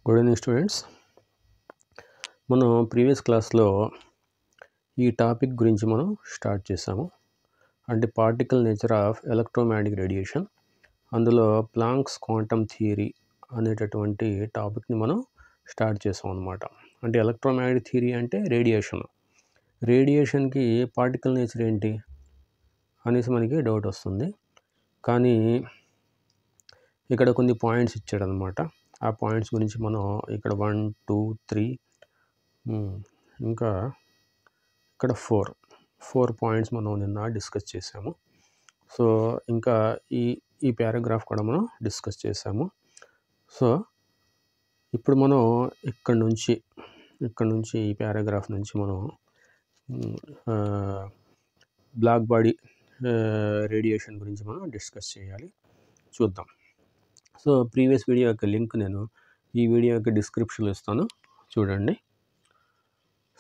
Good evening students. మనం previous క్లాస్లో ఈ టాపిక్ గురించి మనం స్టార్ట్ చేసాము. అంటే particle nature of electromagnetic radiation. అందులో ప్లాంక్స్ క్వాంటమ్ థియరీ అనేటటువంటి టాపిక్ని మనం స్టార్ట్ చేసాం అన్నమాట. అంటే ఎలక్ట్రోమాగ్నెటిక్ థియరీ అంటే రేడియేషన్కి పార్టికల్ నేచర్ ఏంటి అనేసి మనకి డౌట్ వస్తుంది. కానీ ఇక్కడ కొన్ని పాయింట్స్ ఇచ్చాడనమాట. ఆ పాయింట్స్ గురించి మనం ఇక్కడ 1, 2, 3 ఇంకా ఇక్కడ 4 పాయింట్స్ మనం నిన్న డిస్కస్ చేసాము. సో ఇంకా ఈ పారాగ్రాఫ్ కూడా మనం డిస్కస్ చేసాము. సో ఇప్పుడు మనం ఇక్కడ నుంచి ఈ పారాగ్రాఫ్ నుంచి మనం బ్లాక్ బాడీ రేడియేషన్ గురించి మనం డిస్కస్ చేయాలి. చూద్దాం. సో ప్రీవియస్ వీడియో యొక్క లింక్ నేను ఈ వీడియో యొక్క డిస్క్రిప్షన్లో ఇస్తాను, చూడండి.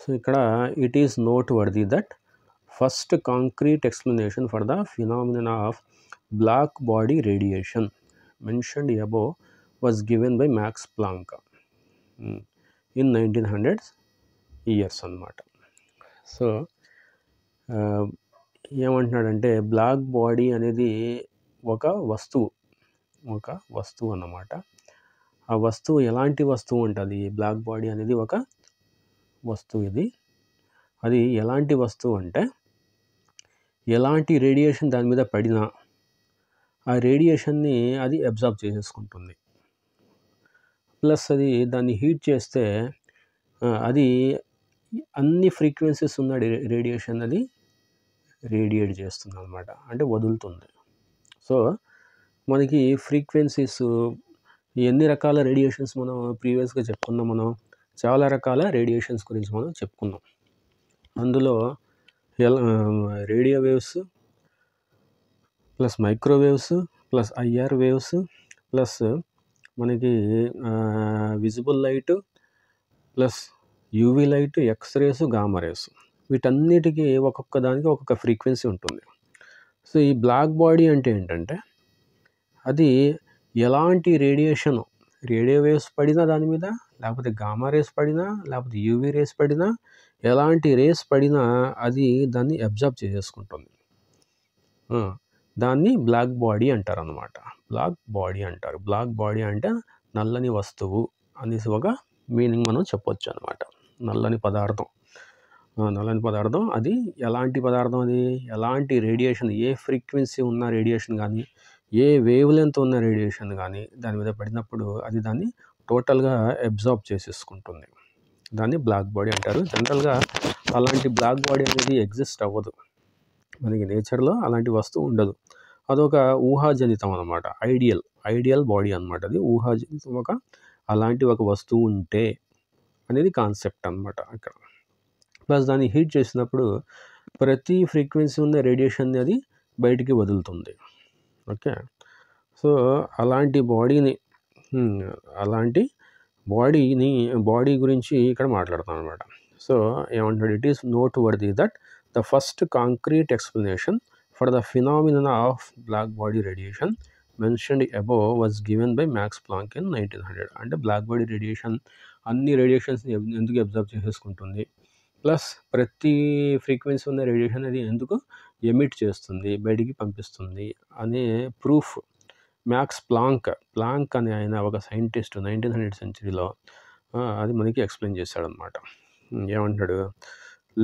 సో ఇక్కడ it is noteworthy that first concrete explanation for the phenomena of black body radiation mentioned above was given by Max Planck in 1900 years అన్నమాట. సో ఏమంటున్నాడంటే బ్లాక్ బాడీ అనేది ఒక వస్తువు అన్నమాట. ఆ వస్తువు ఎలాంటి వస్తువు ఉంటుంది? బ్లాక్ బాడీ అనేది ఒక వస్తువు. అది ఎలాంటి వస్తువు అంటే ఎలాంటి రేడియేషన్ దాని మీద పడినా ఆ రేడియేషన్ని అది అబ్జార్బ్ చేసేసుకుంటుంది. ప్లస్ అది దాన్ని హీట్ చేస్తే అది అన్ని ఫ్రీక్వెన్సీస్ ఉన్న రేడియేషన్ అది రేడియేట్ చేస్తుంది అన్నమాట, అంటే వదులుతుంది. సో మనకి ఫ్రీక్వెన్సీస్ ఎన్ని రకాల రేడియేషన్స్ మనం ప్రీవియస్గా చెప్పుకున్నాం. మనం చాలా రకాల రేడియేషన్స్ గురించి మనం చెప్పుకున్నాం. అందులో radio waves plus microwaves plus IR waves plus మనకి visible light plus UV light, X rays, gamma rays, వీటన్నిటికీ ఒక్కొక్క దానికి ఒక్కొక్క ఫ్రీక్వెన్సీ ఉంటుంది. సో ఈ బ్లాక్ బాడీ అంటే ఏంటంటే అది ఎలాంటి రేడియో వేవ్స్ పడినా దాని మీద, లేకపోతే గామా రేస్ పడినా, లేకపోతే యూవీ రేస్ పడినా, ఎలాంటి రేస్ పడినా అది దాన్ని అబ్జర్బ్ చేసేసుకుంటుంది. దాన్ని బ్లాక్ బాడీ అంటారు అన్నమాట. బ్లాక్ బాడీ అంటే నల్లని వస్తువు అనేసి ఒక మీనింగ్ మనం చెప్పొచ్చు అన్నమాట. నల్లని పదార్థం అది ఎలాంటి పదార్థం? అది ఎలాంటి రేడియేషన్, ఏ ఫ్రీక్వెన్సీ ఉన్న రేడియేషన్ కానీ, ఏ వేవ్ లెంత్ ఉన్న రేడియేషన్ కానీ దాని మీద పడినప్పుడు అది దాన్ని టోటల్గా అబ్జార్బ్ చేసేసుకుంటుంది. దాన్ని బ్లాక్ బాడీ అంటారు. జనరల్గా అలాంటి బ్లాక్ బాడీ అనేది ఎగ్జిస్ట్ అవ్వదు, మనకి నేచర్లో అలాంటి వస్తువు ఉండదు. అదొక ఊహాజనితం అన్నమాట. ఐడియల్ బాడీ అన్నమాట. అది ఊహాజనితం. అలాంటి ఒక వస్తువు ఉంటే అనేది కాన్సెప్ట్ అన్నమాట అక్కడ. ప్లస్ దాన్ని హీట్ చేసినప్పుడు ప్రతి ఫ్రీక్వెన్సీ ఉన్న రేడియేషన్ అది బయటికి వదులుతుంది. ఓకే. సో అలాంటి బాడీ గురించి ఇక్కడ మాట్లాడతాం అనమాట. సో ఏమంటాడు? It is noteworthy that the first concrete explanation for the phenomena of black body radiation mentioned above was given by Max Planck in 1900. అంటే బ్లాక్ బాడీ రేడియేషన్ అన్ని రేడియేషన్స్ని ఎందుకు అబ్జర్వ్ చేసేసుకుంటుంది, ప్లస్ ప్రతి ఫ్రీక్వెన్సీ ఉన్న radiation అది ఎందుకు emit చేస్తుంది, బయటికి పంపిస్తుంది అనే ప్రూఫ్ మ్యాక్స్ ప్లాంక్ అనే ఆయన ఒక సైంటిస్ట్ 1900 సెంచరీలో అది మనకి ఎక్స్ప్లెయిన్ చేశాడనమాట. ఏమంటాడు?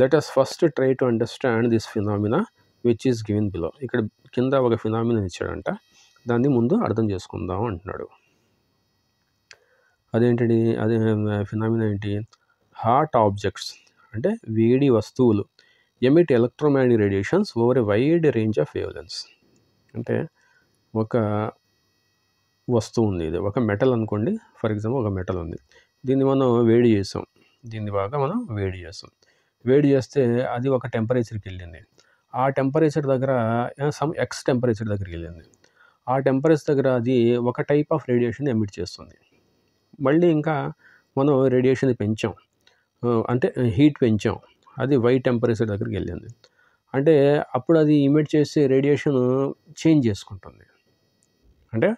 Let us first try to understand this phenomena which is given below. ఇక్కడ కింద ఒక ఫినామినా ఇచ్చాడంట, దాన్ని ముందు అర్థం చేసుకుందాం అంటున్నాడు. అదేంటి? అదే ఫినామినా ఏంటి? హాట్ ఆబ్జెక్ట్స్ అంటే వేడి వస్తువులు emit electromagnetic radiations over a wide range of wave lengths. అంటే ఒక వస్తువు ఉంది, ఇది ఒక మెటల్ అనుకోండి. ఫర్ ఎగ్జాంపుల్ ఒక మెటల్ ఉంది, దీన్ని మనం వేడి చేసాం. వేడి చేస్తే అది ఒక టెంపరేచర్కి వెళ్ళింది. ఆ టెంపరేచర్ దగ్గర సమ్ ఎక్స్ టెంపరేచర్ దగ్గరికి వెళ్ళింది. ఆ టెంపరేచర్ దగ్గర అది ఒక టైప్ ఆఫ్ రేడియేషన్ ఎమిట్ చేస్తుంది. మళ్ళీ ఇంకా మనం రేడియేషన్ పెంచాం, అంటే హీట్ పెంచాం, అది వై టెంపరేచర్ దగ్గరికి వెళ్ళింది. అంటే అప్పుడు అది ఇమిట్ చేసే రేడియేషన్ చేంజ్ చేసుకుంటుంది. అంటే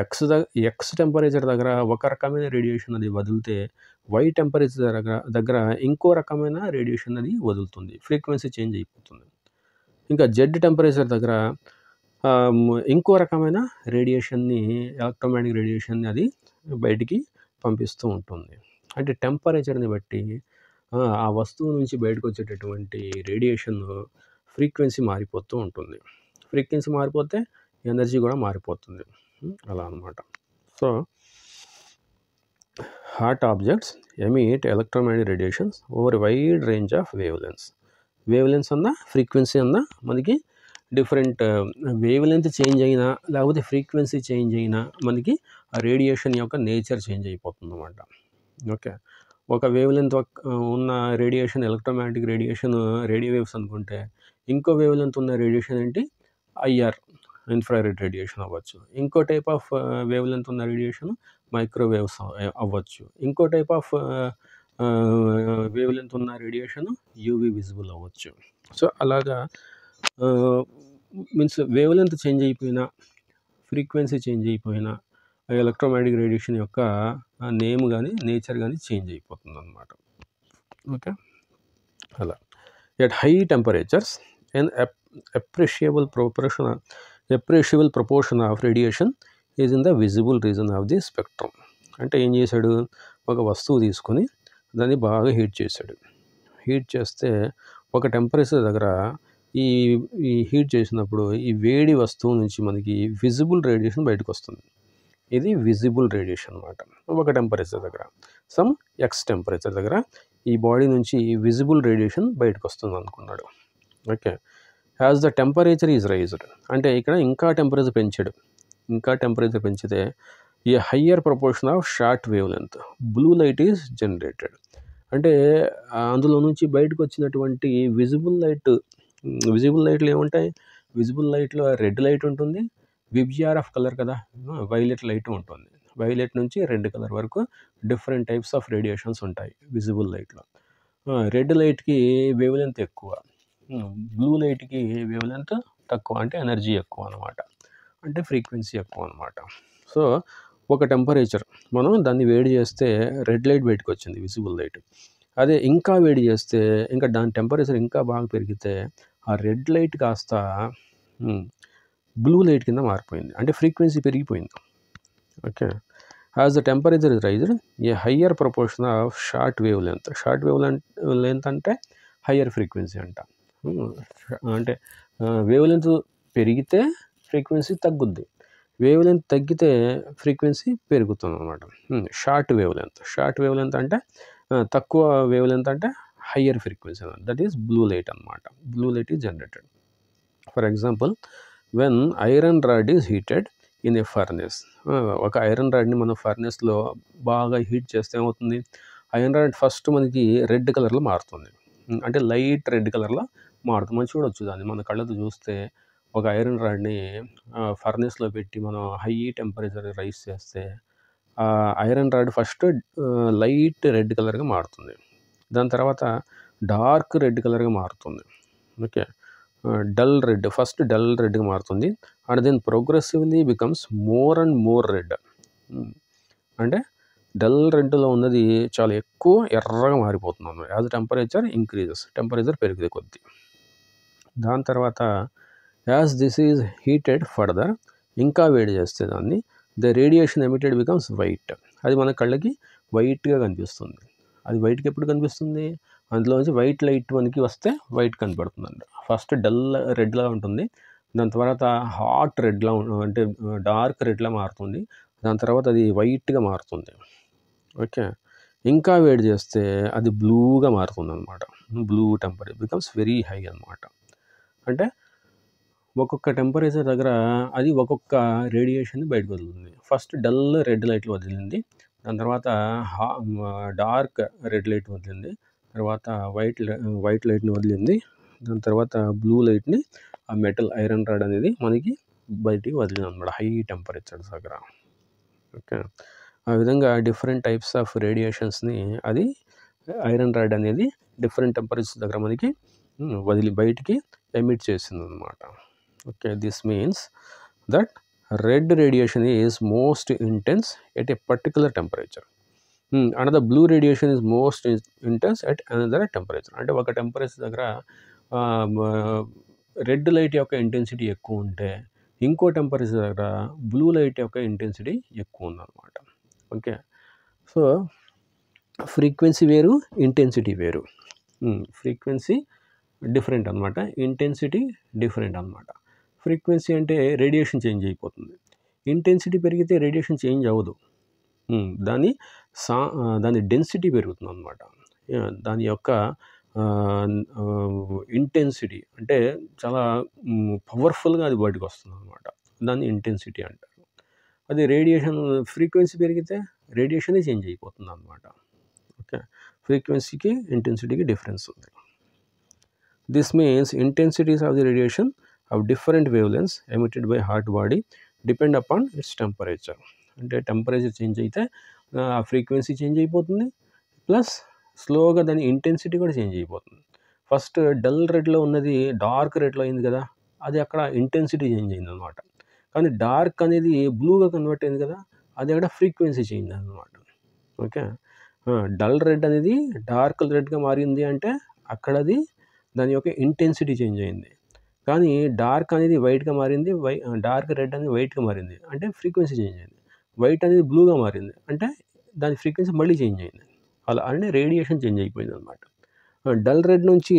ఎక్స్ టెంపరేచర్ దగ్గర ఒక రకమైన రేడియేషన్ అది వదిలితే వై టెంపరేచర్ దగ్గర ఇంకో రకమైన రేడియేషన్ అది వదులుతుంది, ఫ్రీక్వెన్సీ చేంజ్ అయిపోతుంది. ఇంకా జెడ్ టెంపరేచర్ దగ్గర ఇంకో రకమైన రేడియేషన్ని, ఎలక్ట్రోమాగ్నెటిక్ రేడియేషన్ని అది బయటికి పంపిస్తూ ఉంటుంది. అంటే టెంపరేచర్ని బట్టి ఆ వస్తువు నుంచి బయటకు వచ్చేటటువంటి రేడియేషన్ ఫ్రీక్వెన్సీ మారిపోతూ ఉంటుంది. ఫ్రీక్వెన్సీ మారిపోతే ఎనర్జీ కూడా మారిపోతుంది. అలా అనమాట. So hot objects emit electromagnetic radiations over wide range of wave lens అన్న ఫ్రీక్వెన్సీ అన్న మనకి డిఫరెంట్ వేవ్ లెంత్ చేంజ్ అయినా లేకపోతే ఫ్రీక్వెన్సీ చేంజ్ అయినా మనకి ఆ రేడియేషన్ యొక్క నేచర్ చేంజ్ అయిపోతుంది అన్నమాట. ఓకే, ఒక వేవ్ లెంత్ ఉన్న radiation electromagnetic radiation radio waves అనుకుంటే, ఇంకో వేవ్ లెంత్ ఉన్న రేడియేషన్ ఏంటి ఐఆర్ ఇన్ఫ్రారెడ్ రేడియేషన్ అవ్వచ్చు. ఇంకో టైప్ ఆఫ్ వేవ్ లెంత్ ఉన్న రేడియేషన్ మైక్రోవేవ్స్ అవ్వచ్చు. ఇంకో టైప్ ఆఫ్ వేవ్ లెంత్ ఉన్న రేడియేషన్ యూవీ విజిబుల్ అవ్వచ్చు. సో అలాగా మీన్స్ వేవ్ లెంత్ చేంజ్ అయిపోయినా, ఫ్రీక్వెన్సీ చేంజ్ అయిపోయినా ఎలక్ట్రోమాగ్నెటిక్ రేడియేషన్ యొక్క నేమ్ కానీ నేచర్ కానీ చేంజ్ అయిపోతుంది అన్నమాట. ఓకే, అలా at high temperatures and appreciable proportion of radiation is in the visible region of the spectrum. అంటే ఏం చేశాడు, ఒక వస్తువు తీసుకొని దాన్ని బాగా హీట్ చేశాడు. హీట్ చేస్తే ఒక టెంపరేచర్ దగ్గర ఈ హీట్ చేసినప్పుడు ఈ వేడి వస్తువు నుంచి మనకి విజిబుల్ రేడియేషన్ బయటకు వస్తుంది. ఇది విజిబుల్ రేడియేషన్ అన్నమాట. ఒక టెంపరేచర్ దగ్గర సమ్ ఎక్స్ టెంపరేచర్ దగ్గర ఈ బాడీ నుంచి విజిబుల్ రేడియేషన్ బయటకు వస్తుంది అనుకున్నాడు. Okay, as the temperature is raised అంటే ఇక్కడ ఇంకా టెంపరేచర్ పెంచాడు. ఇంకా టెంపరేచర్ పెంచితే ఏ higher proportion of short wave length blue light is generated. అంటే అందులో నుంచి బయటకు వచ్చినటువంటి విజిబుల్ లైట్లు ఏముంటాయి, విజిబుల్ లైట్లో రెడ్ లైట్ ఉంటుంది, విబ్జిఆర్ ఆఫ్ కలర్ కదా, వైలెట్ లైట్ ఉంటుంది. వైలెట్ నుంచి రెడ్ కలర్ వరకు డిఫరెంట్ టైప్స్ ఆఫ్ రేడియేషన్స్ ఉంటాయి విజిబుల్ లైట్లో. రెడ్ లైట్కి వేవ్ లెంత్ ఎక్కువ, బ్లూ లైట్కి వేవ్ లెంత్ తక్కువ, అంటే ఎనర్జీ ఎక్కువ అనమాట, అంటే ఫ్రీక్వెన్సీ ఎక్కువ అనమాట. సో ఒక టెంపరేచర్ మనం దాన్ని వేడి చేస్తే రెడ్ లైట్ బయటకు వచ్చింది విజిబుల్ లైట్. అదే ఇంకా వేడి చేస్తే ఇంకా దాని టెంపరేచర్ ఇంకా బాగా పెరిగితే ఆ రెడ్ లైట్ కాస్త బ్లూ లైట్ కింద మారిపోయింది, అంటే ఫ్రీక్వెన్సీ పెరిగిపోయింది. Okay, as the temperature is raised a higher proportion of short wavelength అంటే హయ్యర్ ఫ్రీక్వెన్సీ అంట. అంటే వేవ్ లెంత్ పెరిగితే ఫ్రీక్వెన్సీ తగ్గుద్ది, వేవ్ లెంత్ తగ్గితే ఫ్రీక్వెన్సీ పెరుగుతుంది అనమాట. షార్ట్ వేవ్ లెంత్ అంటే తక్కువ వేవ్ లెంత్ అంటే higher frequency, that is blue light అనమాట. Blue light is generated. For example when iron rod is heated in a furnace. ఒక ఐరన్ రాడ్ని మనం ఫర్నెస్లో బాగా హీట్ చేస్తే ఏమవుతుంది, ఐరన్ రాడ్ ఫస్ట్ మనకి రెడ్ కలర్లో మారుతుంది, అంటే లైట్ రెడ్ కలర్లో మారుతుంది. మనం చూడొచ్చు దాన్ని, మన కళ్ళతో చూస్తే ఒక ఐరన్ రాడ్ని ఫర్నెస్లో పెట్టి మనం హై టెంపరేచర్ రైస్ చేస్తే ఆ iron rod first light red కలర్గా మారుతుంది, దాని తర్వాత డార్క్ రెడ్ కలర్గా మారుతుంది. Okay, dull red, first dull రెడ్గా మారుతుంది, and then progressively becomes more and more red. అంటే డల్ రెడ్లో ఉన్నది చాలా ఎక్కువ ఎర్రగా మారిపోతుంది అన్నమాట. యాజ్ టెంపరేచర్ ఇంక్రీజెస్, టెంపరేచర్ పెరిగే కొద్దీ. దాని తర్వాత as this is heated further, ఇంకా వేడి చేస్తే దాన్ని the radiation emitted becomes white. అది మన కళ్ళకి వైట్గా కనిపిస్తుంది. అది వైట్కి ఎప్పుడు కనిపిస్తుంది, అందులోంచి వైట్ లైట్ మనకి వస్తే వైట్ కనపడుతుందండి. ఫస్ట్ డల్ రెడ్లా ఉంటుంది, దాని తర్వాత హాట్ రెడ్లా అంటే డార్క్ రెడ్లా మారుతుంది, దాని తర్వాత అది వైట్గా మారుతుంది. ఓకే, ఇంకా వేడి చేస్తే అది బ్లూగా మారుతుంది అనమాట. Blue temperature becomes very high అనమాట. అంటే ఒక్కొక్క టెంపరేచర్ దగ్గర అది ఒక్కొక్క రేడియేషన్ని బయటకు వదులుతుంది. ఫస్ట్ డల్ రెడ్ లైట్లు వదిలింది, దాని తర్వాత డార్క్ రెడ్ లైట్ వదిలింది, తర్వాత వైట్ లైట్ని వదిలింది, దాని తర్వాత బ్లూ లైట్ని ఆ మెటల్ ఐరన్ రాడ్ అనేది మనకి బయటికి వదిలింది అనమాట హై టెంపరేచర్స్ దగ్గర. ఓకే, ఆ విధంగా డిఫరెంట్ టైప్స్ ఆఫ్ రేడియేషన్స్ని అది ఐరన్ రాడ్ అనేది డిఫరెంట్ టెంపరేచర్స్ దగ్గర మనకి బయటికి ఎమిట్ చేసింది అనమాట. Okay, this means that red radiation is most intense at a particular temperature. Another blue radiation is most intense at another temperature. అంటే ఒక టెంపరేచర్ దగ్గర రెడ్ లైట్ యొక్క ఇంటెన్సిటీ ఎక్కువ ఉంటే ఇంకో టెంపరేచర్ దగ్గర బ్లూ లైట్ యొక్క ఇంటెన్సిటీ ఎక్కువ ఉందన్నమాట. ఓకే, సో ఫ్రీక్వెన్సీ వేరు, ఇంటెన్సిటీ వేరు. ఫ్రీక్వెన్సీ డిఫరెంట్ అనమాట, ఇంటెన్సిటీ డిఫరెంట్ అనమాట. ఫ్రీక్వెన్సీ అంటే రేడియేషన్ చేంజ్ అయిపోతుంది, ఇంటెన్సిటీ పెరిగితే రేడియేషన్ చేంజ్ అవ్వదు. దాని డెన్సిటీ పెరుగుతుంది అనమాట. దాని యొక్క ఇంటెన్సిటీ అంటే చాలా పవర్ఫుల్గా అది బయటకు వస్తుంది అనమాట, దాన్ని ఇంటెన్సిటీ అంటారు. అది రేడియేషన్ ఫ్రీక్వెన్సీ పెరిగితే రేడియేషనే చేంజ్ అయిపోతుంది అనమాట. ఓకే, ఫ్రీక్వెన్సీకి ఇంటెన్సిటీకి డిఫరెన్స్ ఉంది. This means intensities of the radiation of different wave lengths emitted by hot body depend upon it's temperature. అంటే టెంపరేచర్ చేంజ్ అయితే ఆ ఫ్రీక్వెన్సీ చేంజ్ అయిపోతుంది, ప్లస్ స్లోగా దాని ఇంటెన్సిటీ కూడా చేంజ్ అయిపోతుంది. ఫస్ట్ డల్ రెడ్లో ఉన్నది డార్క్ రెడ్లో అయింది కదా, అది అక్కడ ఇంటెన్సిటీ చేంజ్ అయింది అనమాట. కానీ డార్క్ అనేది బ్లూగా కన్వర్ట్ అయింది కదా, అది అక్కడ ఫ్రీక్వెన్సీ చేంజ్ అనమాట. ఓకే, డల్ రెడ్ అనేది డార్క్ రెడ్గా మారింది అంటే అక్కడ అది దాని యొక్క ఇంటెన్సిటీ చేంజ్ అయింది. కానీ డార్క్ అనేది వైట్గా మారింది, డార్క్ రెడ్ అనేది వైట్గా మారింది అంటే ఫ్రీక్వెన్సీ చేంజ్ అయింది. వైట్ అనేది బ్లూగా మారింది అంటే దాని ఫ్రీక్వెన్సీ మళ్ళీ చేంజ్ అయింది. అలా అంటే రేడియేషన్ చేంజ్ అయిపోయింది అనమాట. డల్ రెడ్ నుంచి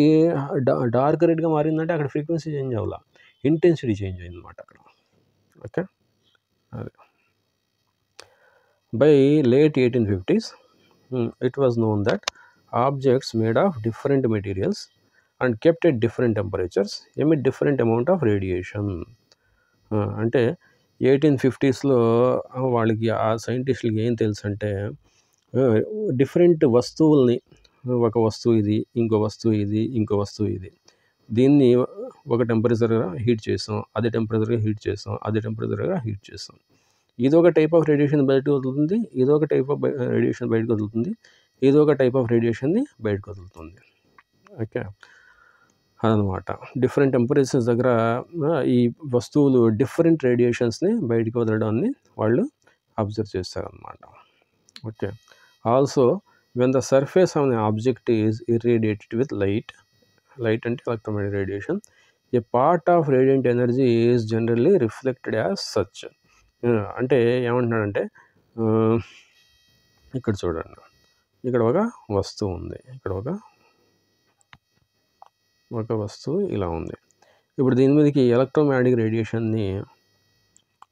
డార్క్ రెడ్గా మారిందంటే అక్కడ ఫ్రీక్వెన్సీ చేంజ్ అవ్వాల, ఇంటెన్సిటీ చేంజ్ అయింది అనమాట అక్కడ. ఓకే, అదే by late 1850s it was known that objects made of different materials and kept at different temperatures emit different amount of radiation. అంటే 1850స్లో వాళ్ళకి ఆ సైంటిస్టులకి ఏం తెలుసు అంటే డిఫరెంట్ వస్తువుల్ని, ఒక వస్తువు ఇది, ఇంకో వస్తువు ఇది, ఇంకో వస్తువు ఇది, దీన్ని ఒక టెంపరేచర్గా హీట్ చేసాం, అదే టెంపరేచర్గా హీట్ చేసాం, అదే టెంపరేచర్గా హీట్ చేసాం. ఇదొక టైప్ ఆఫ్ రేడియేషన్ బయటకు వదులుతుంది, ఇదొక టైప్ ఆఫ్ రేడియేషన్ బయటకు వదులుతుంది, ఇదొక టైప్ ఆఫ్ రేడియేషన్ని బయటకు వదులుతుంది. ఓకే, అదనమాట. డిఫరెంట్ టెంపరేచర్స్ దగ్గర ఈ వస్తువులు డిఫరెంట్ రేడియేషన్స్ని బయటకు వదలడాన్ని వాళ్ళు అబ్జర్వ్ చేస్తారనమాట. Okay, also when the surface of the object is irradiated with light అంటే electromagnetic radiation, a part of radiant energy is generally reflected as such. అంటే ఏమంటున్నాడంటే ఇక్కడ చూడండి, ఇక్కడ ఒక వస్తువు ఉంది, ఇక్కడ ఒక వస్తువు ఇలా ఉంది. ఇప్పుడు దీని మీదకి ఎలక్ట్రోమాగ్నెటిక్ రేడియేషన్ని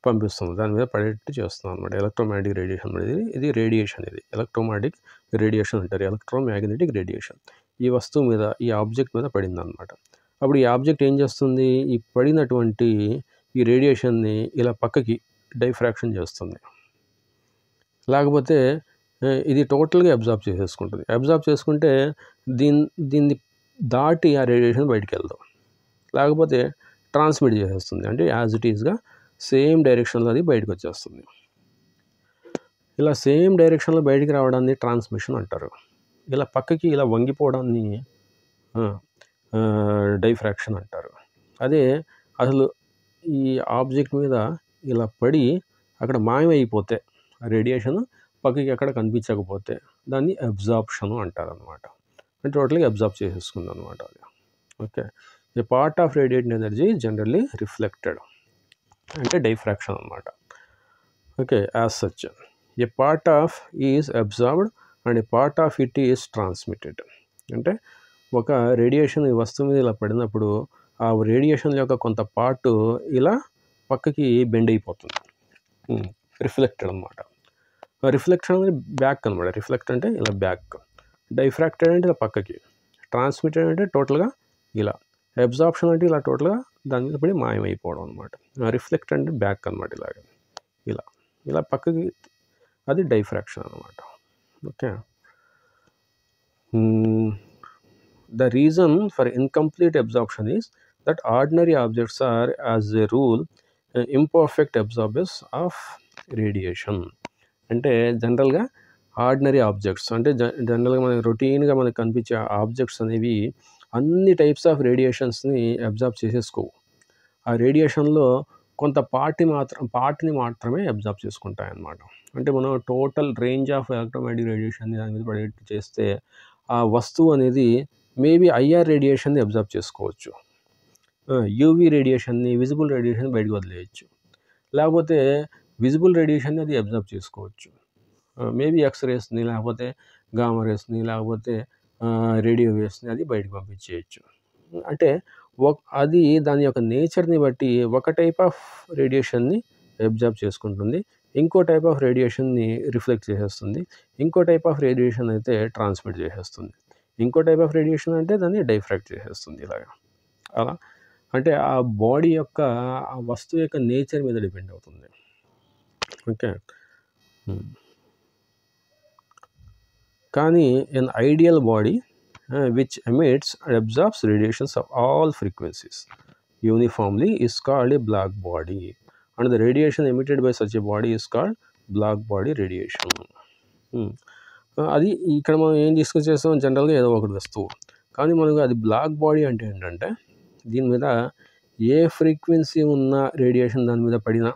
పంపిస్తుంది, దాని మీద పడేట్టు చేస్తున్నాం అనమాట. ఎలక్ట్రోమాగ్నెటిక్ రేడియేషన్ అనేది ఇది రేడియేషన్, ఇది ఎలక్ట్రోమాగ్నెటిక్ రేడియేషన్ అంటారు, ఎలక్ట్రోమాగ్నెటిక్ రేడియేషన్. ఈ వస్తువు మీద, ఈ ఆబ్జెక్ట్ మీద పడింది అనమాట. అప్పుడు ఈ ఆబ్జెక్ట్ ఏం చేస్తుంది, ఈ పడినటువంటి ఈ రేడియేషన్ని ఇలా పక్కకి డైఫ్రాక్షన్ చేస్తుంది, లేకపోతే ఇది టోటల్గా అబ్జార్బ్ చేసేసుకుంటుంది. అబ్జార్బ్ చేసుకుంటే దీన్ని దాటి ఆ రేడియేషన్ బయటికి వెళ్దాం, లేకపోతే ట్రాన్స్మిట్ చేసేస్తుంది, అంటే యాజ్ ఇట్ ఈస్గా సేమ్ డైరెక్షన్లో అది బయటకు వచ్చేస్తుంది. ఇలా సేమ్ డైరెక్షన్లో బయటికి రావడాన్ని ట్రాన్స్మిషన్ అంటారు. ఇలా పక్కకి ఇలా వంగిపోవడాన్ని డైఫ్రాక్షన్ అంటారు. అదే అసలు ఈ ఆబ్జెక్ట్ మీద ఇలా పడి అక్కడ మాయమైపోతే, రేడియేషన్ పక్కకి ఎక్కడ కనిపించకపోతే దాన్ని అబ్జార్ప్షన్ అంటారు అనమాట. అంటే టోటల్గా అబ్జార్బ్ చేసేసుకుంది అనమాట అది. Okay, A part of radiated energy generally reflected అంటే డైఫ్రాక్షన్ అనమాట. Okay, as such a part of is absorbed and A part of it is transmitted. అంటే ఒక రేడియేషన్ ఈ వస్తువు మీద ఇలా పడినప్పుడు ఆ రేడియేషన్ యొక్క కొంత పార్ట్ ఇలా పక్కకి బెండ్ అయిపోతుంది, రిఫ్లెక్టెడ్ అనమాట. రిఫ్లెక్షన్ అనేది బ్యాక్ అనమాట. రిఫ్లెక్ట్ అంటే ఇలా బ్యాక్, డైఫ్రాక్టెడ్ అంటే ఇలా పక్కకి, ట్రాన్స్మిటెడ్ అంటే టోటల్గా ఇలా, అబ్జార్ప్షన్ అంటే ఇలా టోటల్గా దాని మీద పడి మాయమైపోవడం అనమాట. రిఫ్లెక్ట్ అంటే బ్యాక్ అనమాట, ఇలాగ ఇలా ఇలా పక్కకి, అది డైఫ్రాక్షన్ అనమాట. Okay, the reason for incomplete absorption is that ordinary objects are as a rule imperfect absorbers of radiation. అంటే జనరల్గా ఆర్డినరీ ఆబ్జెక్ట్స్ అంటే జనరల్గా మనకి రొటీన్గా మనకు కనిపించే ఆబ్జెక్ట్స్ అనేవి అన్ని టైప్స్ ఆఫ్ రేడియేషన్స్ని అబ్జార్బ్ చేసేసుకోవు. ఆ రేడియేషన్లో కొంత పార్ట్ని మాత్రమే అబ్జర్వ్ చేసుకుంటాయి అన్నమాట. అంటే మనం టోటల్ రేంజ్ ఆఫ్ ఎలక్ట్రోమాగ్నెటిక్ రేడియేషన్ని దాని మీద పడేట్టు చేస్తే ఆ వస్తువు అనేది మేబీ ఐఆర్ రేడియేషన్ని అబ్జర్వ్ చేసుకోవచ్చు, యూవీ రేడియేషన్ని, విజిబుల్ రేడియేషన్ బయటకు వదిలేయచ్చు, లేకపోతే విజిబుల్ రేడియేషన్ని అది అబ్జర్వ్ చేసుకోవచ్చు, మేబీ ఎక్స్రేస్ని, లేకపోతే గామా రేస్ని, లేకపోతే రేడియో వేవ్స్ని అది బయటకు పంపించేయచ్చు. అంటే అది దాని యొక్క నేచర్ని బట్టి ఒక టైప్ ఆఫ్ రేడియేషన్ని అబ్జర్వ్ చేసుకుంటుంది, ఇంకో టైప్ ఆఫ్ రేడియేషన్ని రిఫ్లెక్ట్ చేసేస్తుంది, ఇంకో టైప్ ఆఫ్ రేడియేషన్ అయితే ట్రాన్స్మిట్ చేసేస్తుంది, ఇంకో టైప్ ఆఫ్ రేడియేషన్ అంటే దాన్ని డైఫ్రాక్ట్ చేసేస్తుంది. ఇలాగా అలా అంటే ఆ బాడీ యొక్క ఆ వస్తువు యొక్క నేచర్ మీద డిపెండ్ అవుతుంది. ఓకే. కానీ an ideal body which emits and absorbs radiations of all frequencies uniformly is called a black body, and the radiation emitted by such a body is called black body radiation. అది ఇక్కడ మనం ఏం discuss చేస్తాం, జనరల్గా ఏదో ఒకటి వస్తువు, కానీ మనకు అది బ్లాక్ బాడీ అంటే ఏంటంటే దీని మీద ఏ ఫ్రీక్వెన్సీ ఉన్న రేడియేషన్ దాని మీద పడినా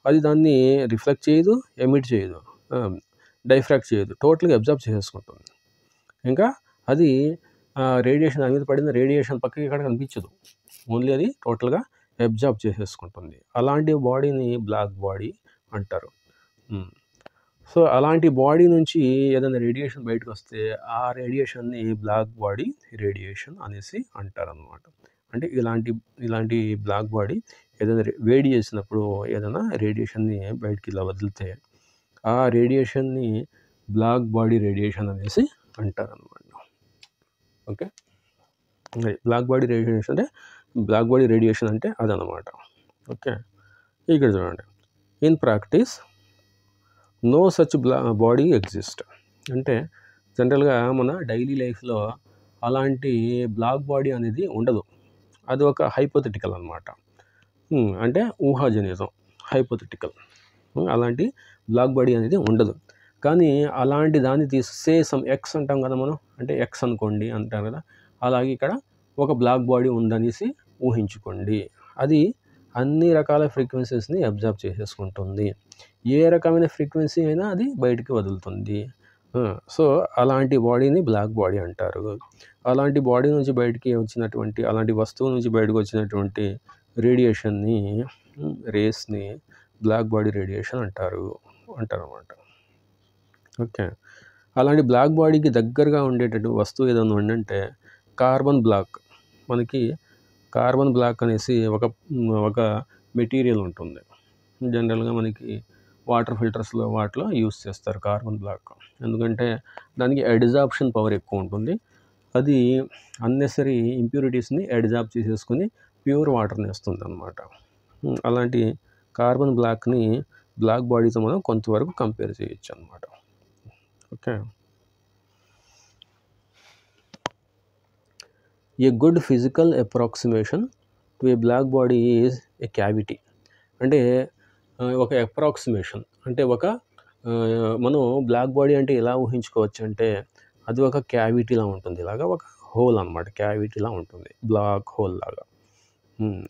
అది దాన్ని రిఫ్లెక్ట్ చేయదు, ఎమిట్ చేయదు, డైఫ్రాక్ట్ చేయదు, టోటల్గా అబ్జర్వ్ చేసేసుకుంటుంది. ఇంకా అది రేడియేషన్ దాని మీద పడిన రేడియేషన్ పక్కకి ఇక్కడ కనిపించదు, ఓన్లీ అది టోటల్గా అబ్జర్వ్ చేసేసుకుంటుంది. అలాంటి బాడీని బ్లాక్ బాడీ అంటారు. సో అలాంటి బాడీ నుంచి ఏదైనా రేడియేషన్ బయటకు వస్తే ఆ రేడియేషన్ని బ్లాక్ బాడీ రేడియేషన్ అనేసి అంటారు అన్నమాట. అంటే ఇలాంటి బ్లాక్ బాడీ ఏదైనా వేడి చేసినప్పుడు ఏదైనా రేడియేషన్ని బయటికి ఇలా వదిలితే ఆ రేడియేషన్ని బ్లాక్ బాడీ రేడియేషన్ అనేసి అంటారు అన్నమాట. ఓకే, బ్లాక్ బాడీ రేడియేషన్ అంటే అదనమాట. ఓకే, ఇక్కడ చూడండి, in practice no such body exist. అంటే జనరల్గా మన డైలీ లైఫ్లో అలాంటి బ్లాక్ బాడీ అనేది ఉండదు, అది ఒక హైపోథెటికల్ అనమాట. అంటే ఊహాజనితం, హైపోథెటికల్. అలాంటి బ్లాక్ బాడీ అనేది ఉండదు. కానీ అలాంటి దాన్ని సమ్ ఎక్స్ అంటాం కదా మనం, అంటే ఎక్స్ అనుకోండి అంటాం కదా, అలాగే ఇక్కడ ఒక బ్లాక్ బాడీ ఉందనేసి ఊహించుకోండి. అది అన్ని రకాల ఫ్రీక్వెన్సీస్ని అబ్జర్వ్ చేసేసుకుంటుంది, ఏ రకమైన ఫ్రీక్వెన్సీ అయినా అది బయటికి వదులుతుంది. సో అలాంటి బాడీని బ్లాక్ బాడీ అంటారు. అలాంటి బాడీ నుంచి బయటికి వచ్చినటువంటి, అలాంటి వస్తువు నుంచి బయటకు వచ్చినటువంటి రేడియేషన్ని, రేస్ని బ్లాక్ బాడీ రేడియేషన్ అంటారన్నమాట. ఓకే, అలాంటి బ్లాక్ బాడీకి దగ్గరగా ఉండేటట్టు వస్తువు ఏదైనా ఉందంటే కార్బన్ బ్లాక్. మనకి కార్బన్ బ్లాక్ అనేసి ఒక మెటీరియల్ ఉంటుంది, జనరల్గా మనకి వాటర్ ఫిల్టర్స్లో వాటిలో యూస్ చేస్తారు కార్బన్ బ్లాక్. ఎందుకంటే దానికి అడ్జార్ప్షన్ పవర్ ఎక్కువ ఉంటుంది, అది అన్నెసరీ ఇంప్యూరిటీస్ని అడ్జార్బ్ చేసేసుకుని ప్యూర్ వాటర్ని ఇస్తుంది అన్నమాట. అలాంటి కార్బన్ బ్లాక్ని బ్లాక్ బాడీతో మనం కొంతవరకు కంపేర్ చేయొచ్చు అన్నమాట. Okay, a good physical approximation to a black body is a cavity. అంటే ఒక అప్రాక్సిమేషన్ అంటే మనం బ్లాక్ బాడీ అంటే ఎలా ఊహించుకోవచ్చు అంటే అది ఒక క్యావిటీలా ఉంటుంది, ఇలాగా ఒక హోల్ అనమాట, క్యావిటీలా ఉంటుంది, బ్లాక్ హోల్ లాగా.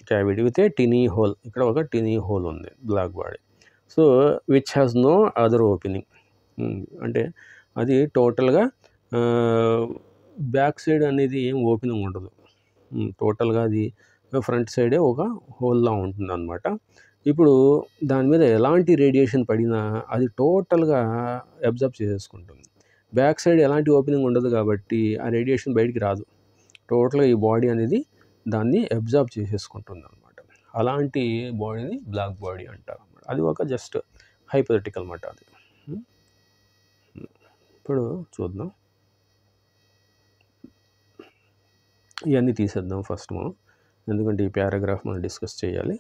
Cavity with a tiny hole, ఇక్కడ ఒక టినీ హోల్ ఉంది black body. So which has no other opening. అంటే అది టోటల్గా బ్యాక్ సైడ్ అనేది ఏం ఓపెనింగ్ ఉండదు, టోటల్గా అది ఫ్రంట్ సైడే ఒక హోల్లా ఉంటుంది అన్నమాట. ఇప్పుడు దాని మీద ఎలాంటి రేడియేషన్ పడినా అది టోటల్గా అబ్జర్బ్ చేసేసుకుంటుంది. బ్యాక్ సైడ్ ఎలాంటి ఓపెనింగ్ ఉండదు కాబట్టి ఆ రేడియేషన్ బయటికి రాదు, టోటల్గా ఈ బాడీ అనేది దాన్ని అబ్జర్బ్ చేసేసుకుంటుంది అన్నమాట. అలాంటి బాడీని బ్లాక్ బాడీ అంటారు అన్నమాట. అది ఒక జస్ట్ హైపోథెటికల్ అన్నమాట అది. ఇప్పుడు చూద్దాం, ఇవన్నీ తీసేద్దాం ఫస్ట్ మనం, ఎందుకంటే ఈ పారాగ్రాఫ్ మనం డిస్కస్ చేయాలి.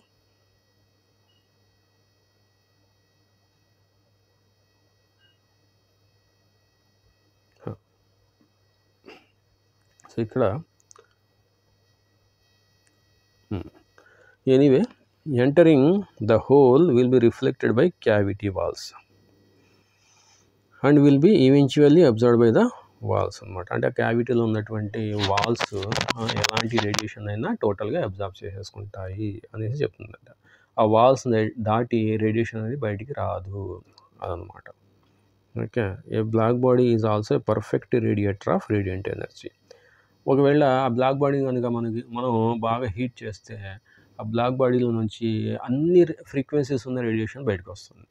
సో ఇక్కడ anyway entering the hole will be reflected by cavity walls and will be eventually absorbed by the walls అనమాట. అంటే ఆ క్యావిటీలో ఉన్నటువంటి వాల్స్ ఎలాంటి రేడియేషన్ అయినా టోటల్గా అబ్జర్వ్ చేసేసుకుంటాయి అనేసి చెప్తుందంట. ఆ వాల్స్ని దాటి రేడియేషన్ అనేది బయటికి రాదు అదనమాట. Okay. A black body is also a perfect radiator of radiant energy. ఒకవేళ ఆ బ్లాక్ బాడీ కనుక మనం బాగా హీట్ చేస్తే ఆ బ్లాక్ బాడీలో నుంచి అన్ని ఫ్రీక్వెన్సీస్ ఉన్న రేడియేషన్ బయటకు వస్తుంది.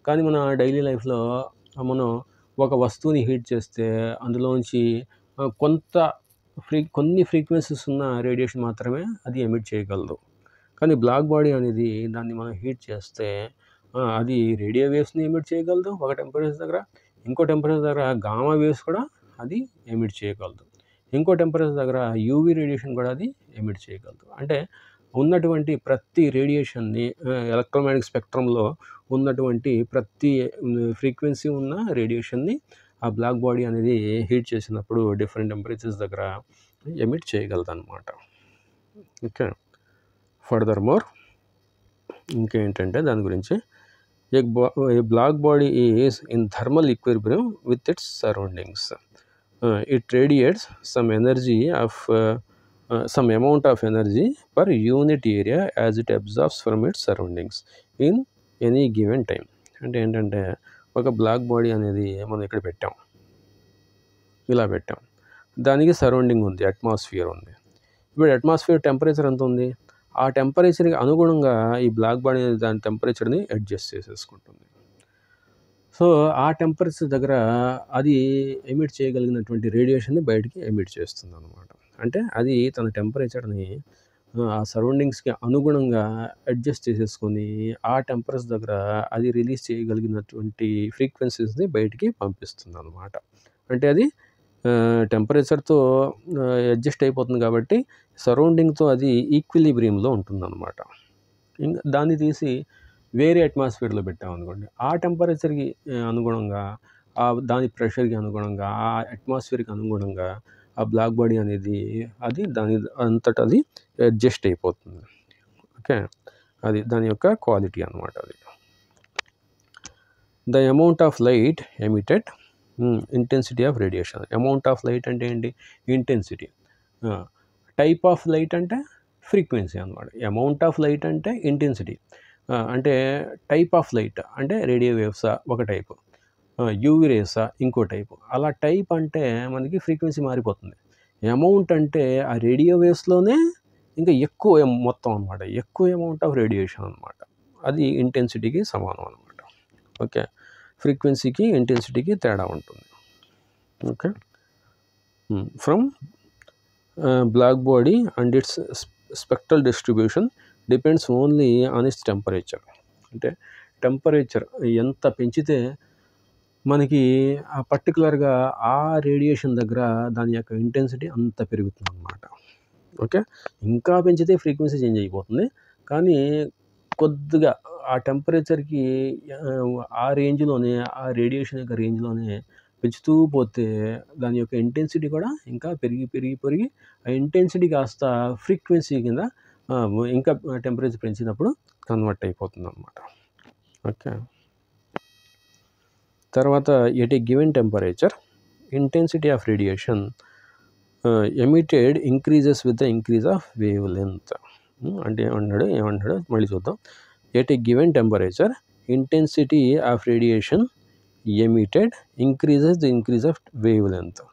కానీ మన డైలీ లైఫ్లో మనం ఒక వస్తువుని హీట్ చేస్తే అందులోంచి కొన్ని ఫ్రీక్వెన్సీస్ ఉన్న రేడియేషన్ మాత్రమే అది ఎమిట్ చేయగలదు. కానీ బ్లాక్ బాడీ అనేది దాన్ని మనం హీట్ చేస్తే అది రేడియో వేవ్స్ని ఎమిట్ చేయగలదు ఒక టెంపరేచర్ దగ్గర, ఇంకో టెంపరేచర్ దగ్గర గామా వేవ్స్ కూడా అది ఎమిట్ చేయగలదు, ఇంకో టెంపరేచర్ దగ్గర యూవీ రేడియేషన్ కూడా అది ఎమిట్ చేయగలదు. అంటే ఉన్నటువంటి ప్రతి రేడియేషన్ని ఎలక్ట్రోమాగ్నెటిక్ స్పెక్ట్రంలో ఉన్నటువంటి ప్రతి ఫ్రీక్వెన్సీ ఉన్న రేడియేషన్ని ఆ బ్లాక్ బాడీ అనేది హీట్ చేసినప్పుడు డిఫరెంట్ టెంపరేచర్స్ దగ్గర ఎమిట్ చేయగలదు అనమాట. ఓకే. ఫర్దర్ మోర్ ఇంకేంటంటే దాని గురించి a black body is in thermal equilibrium with its surroundings. It radiates some energy of some amount of energy per unit area as it absorbs from its surroundings in any given time. అంటే ఏంటంటే ఒక black body అనేది మనం ఇక్కడ పెట్టాం, ఇలా పెట్టాం, దానికి సరౌండింగ్ ఉంది, అట్మాస్ఫియర్ ఉంది. ఇప్పుడు అట్మాస్ఫియర్ టెంపరేచర్ ఎంత ఉంది, ఆ టెంపరేచర్కి అనుగుణంగా ఈ బ్లాక్ బాడీ అనేది దాని టెంపరేచర్ని అడ్జస్ట్ చేసేసుకుంటుంది. సో ఆ టెంపరేచర్ దగ్గర అది ఎమిట్ చేయగలిగినటువంటి రేడియేషన్ని బయటికి ఎమిట్ చేస్తుంది అనమాట. అంటే అది తన టెంపరేచర్ని ఆ సరౌండింగ్స్కి అనుగుణంగా అడ్జస్ట్ చేసేసుకొని ఆ టెంపరేచర్ దగ్గర అది రిలీజ్ చేయగలిగినటువంటి ఫ్రీక్వెన్సీస్ని బయటికి పంపిస్తుంది అనమాట. అంటే అది టెంపరేచర్తో అడ్జస్ట్ అయిపోతుంది కాబట్టి సరౌండింగ్తో అది ఈక్విలిబ్రియంలో ఉంటుందన్నమాట. ఇంకా దాన్ని తీసి వేరే అట్మాస్ఫియర్లో పెట్టామనుకోండి, ఆ టెంపరేచర్కి అనుగుణంగా దాని ప్రెషర్కి అనుగుణంగా ఆ అట్మాస్ఫియర్కి అనుగుణంగా ఆ బ్లాక్ బాడీ అనేది అది దాని అంతటా అది అడ్జస్ట్ అయిపోతుంది. ఓకే. అది దాని యొక్క క్వాలిటీ అనమాట. అది the amount of light emitted, intensity of radiation. Amount of light అంటే ఏంటి, ఇంటెన్సిటీ. టైప్ ఆఫ్ లైట్ అంటే ఫ్రీక్వెన్సీ అనమాట. అమౌంట్ ఆఫ్ లైట్ అంటే ఇంటెన్సిటీ. అంటే టైప్ ఆఫ్ లైట్ అంటే రేడియో వేవ్సా ఒక టైపు, యూవీ రేసా ఇంకో టైపు. అలా టైప్ అంటే మనకి ఫ్రీక్వెన్సీ మారిపోతుంది. అమౌంట్ అంటే ఆ రేడియో వేవ్స్లోనే ఇంకా ఎక్కువ మొత్తం అనమాట, ఎక్కువ అమౌంట్ ఆఫ్ రేడియేషన్ అనమాట. అది ఇంటెన్సిటీకి సమానం అనమాట. ఓకే. ఫ్రీక్వెన్సీకి ఇంటెన్సిటీకి తేడా ఉంటుంది. Okay. From black body and its spectral distribution depends only on its temperature. అంటే టెంపరేచర్ ఎంత పెంచితే మనకి ఆ పర్టికులర్గా ఆ రేడియేషన్ దగ్గర దాని యొక్క ఇంటెన్సిటీ అంత పెరుగుతుంది అన్నమాట. ఓకే. ఇంకా పెంచితే ఫ్రీక్వెన్సీ చేంజ్ అయిపోతుంది, కానీ కొద్దిగా ఆ టెంపరేచర్కి ఆ రేంజ్లోనే ఆ రేడియేషన్ యొక్క రేంజ్లోనే పెంచుతూ పోతే దాని యొక్క ఇంటెన్సిటీ కూడా ఇంకా పెరిగి పెరిగి పెరిగి ఆ ఇంటెన్సిటీ కాస్త ఫ్రీక్వెన్సీ కింద ఇంకా టెంపరేచర్ పెంచినప్పుడు కన్వర్ట్ అయిపోతుంది అన్నమాట. ఓకే. తర్వాత at a given temperature intensity of radiation emitted increases with the increase of wavelength. అంటే ఏమంటాడు మళ్ళీ చూద్దాం. At a given temperature intensity of radiation emitted increases the increase of wave length.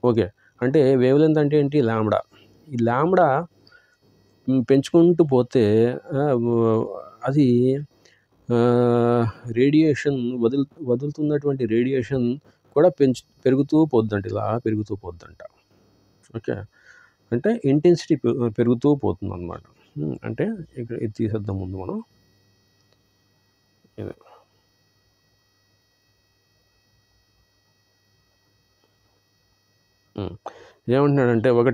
Okay. అంటే wavelength అంటే ఏంటి, lambda. ఈ lambda పెంచుకుంటూ పోతే అది రేడియేషన్ వదులుతున్నటువంటి రేడియేషన్ కూడా పెరుగుతూ పోద్దంట, ఇలా పెరుగుతూ పోద్దంట. ఓకే. అంటే ఇంటెన్సిటీ పెరుగుతూ పోతుంది అన్నమాట. అంటే ఇక్కడ ఇది తీసేద్దాం ముందు మనం. ఇది ఏమంటున్నాడంటే ఒక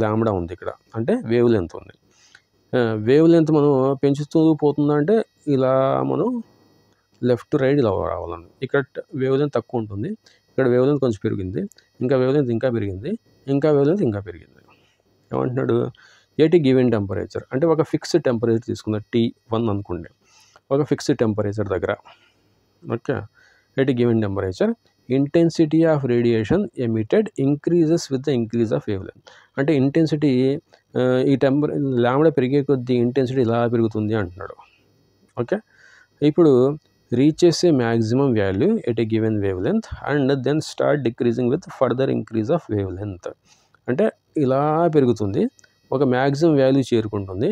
లాంబ్డా ఉంది ఇక్కడ, అంటే వేవ్ లెంత్ ఉంది. వేవ్ లెంత్ మనం పెంచుతూ పోతుందంటే ఇలా మనం లెఫ్ట్ రైట్ ఇలా రావాలండి. ఇక్కడ వేవ్ లెంత్ తక్కువ ఉంటుంది, ఇక్కడ వేవ్ లెంత్ కొంచెం పెరిగింది, ఇంకా వేవ్ లెంత్ ఇంకా పెరిగింది, ఇంకా వేవ్ లెంత్ ఇంకా పెరిగింది. ఏమంటున్నాడు, ఎట్ గివెన్ టెంపరేచర్ అంటే ఒక ఫిక్స్డ్ టెంపరేచర్ తీసుకుందాం, T1 అనుకోండి, ఒక ఫిక్స్డ్ టెంపరేచర్ దగ్గర. Okay. At given temperature intensity of radiation emitted increases with the increase of wavelength. అంటే ఇంటెన్సిటీ ఈ లాంబ్డా పెరిగే కొద్దీ ఇంటెన్సిటీ ఇలా పెరుగుతుంది అంటున్నాడు. ఓకే. ఇప్పుడు reaches a maximum value at a given wavelength and then start decreasing with further increase of wavelength. అంటే ఇలా పెరుగుతుంది, ఒక మ్యాక్సిమం వాల్యూ చేరుకుంటుంది,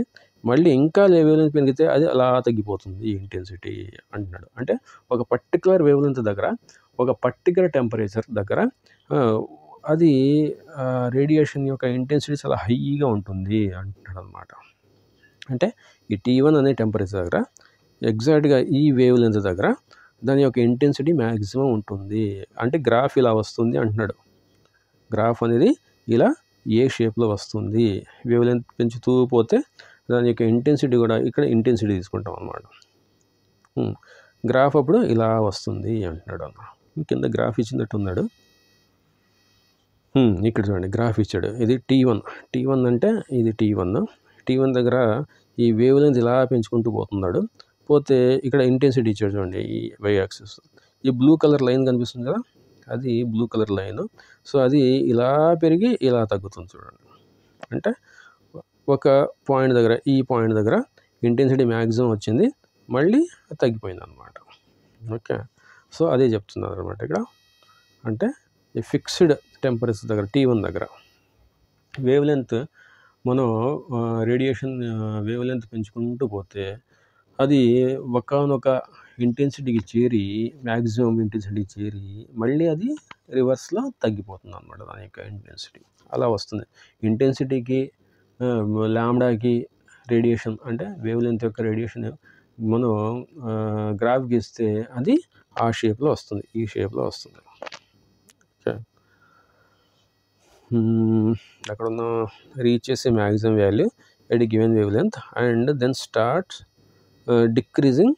మళ్ళీ ఇంకా వేవ్లెంత్ పెరిగితే అది అలా తగ్గిపోతుంది ఇంటెన్సిటీ అంటున్నాడు. అంటే ఒక పర్టికులర్ వేవ్లెంత్ దగ్గర ఒక పర్టికులర్ టెంపరేచర్ దగ్గర అది రేడియేషన్ యొక్క ఇంటెన్సిటీ చాలా హైగా ఉంటుంది అంటున్నాడు అనమాట. అంటే ఈ T1 అనే టెంపరేచర్ దగ్గర ఎగ్జాక్ట్గా ఈ వేవ్ లెంత్ దగ్గర దాని యొక్క ఇంటెన్సిటీ మ్యాక్సిమం ఉంటుంది. అంటే గ్రాఫ్ ఇలా వస్తుంది అంటున్నాడు. గ్రాఫ్ అనేది ఇలా ఏ షేప్లో వస్తుంది, వేవ్ లెంత్ పెంచుతూ పోతే దాని యొక్క ఇంటెన్సిటీ కూడా ఇక్కడ ఇంటెన్సిటీ తీసుకుంటాం అన్నమాట. గ్రాఫ్ అప్పుడు ఇలా వస్తుంది అంటున్నాడు అన్న. కింద గ్రాఫ్ ఇచ్చినట్టు ఉన్నాడు. ఇక్కడ చూడండి గ్రాఫ్ ఇచ్చాడు. ఇది T1 అంటే ఇది T1 దగ్గర ఈ వేవ్ లెంత్ ఇలా పెంచుకుంటూ పోతున్నాడు. పోతే ఇక్కడ ఇంటెన్సిటీ ఇచ్చాడు చూడండి, ఈ వై యాక్సిస్. ఈ బ్లూ కలర్ లైన్ కనిపిస్తుంది కదా, అది బ్లూ కలర్ లైన్. సో అది ఇలా పెరిగి ఇలా తగ్గుతుంది చూడండి. అంటే ఒక పాయింట్ దగ్గర, ఈ పాయింట్ దగ్గర ఇంటెన్సిటీ మ్యాక్సిమం వచ్చింది, మళ్ళీ తగ్గిపోయింది అనమాట. ఓకే. సో అదే చెప్తున్నారు అనమాట ఇక్కడ. అంటే ఈ ఫిక్స్డ్ టెంపరేచర్ దగ్గర T1 దగ్గర వేవ్ లెంత్ మనం రేడియేషన్ వేవ్ లెంత్ పెంచుకుంటూ పోతే అది ఒకానొక ఇంటెన్సిటీకి చేరి, మ్యాక్సిమం ఇంటెన్సిటీకి చేరి మళ్ళీ అది రివర్స్లో తగ్గిపోతుంది అనమాట దాని యొక్క ఇంటెన్సిటీ. అలా వస్తుంది ఇంటెన్సిటీకి లాంబ్డాకి రేడియేషన్, అంటే వేవ్ లెంత్ యొక్క రేడియేషన్ మనం గ్రాఫ్ గీస్తే అది ఆ షేప్లో వస్తుంది, ఈ షేప్లో వస్తుంది. ఓకే. అక్కడ ఉన్న రీచ్ చేసే maximum value at given wavelength and then starts decreasing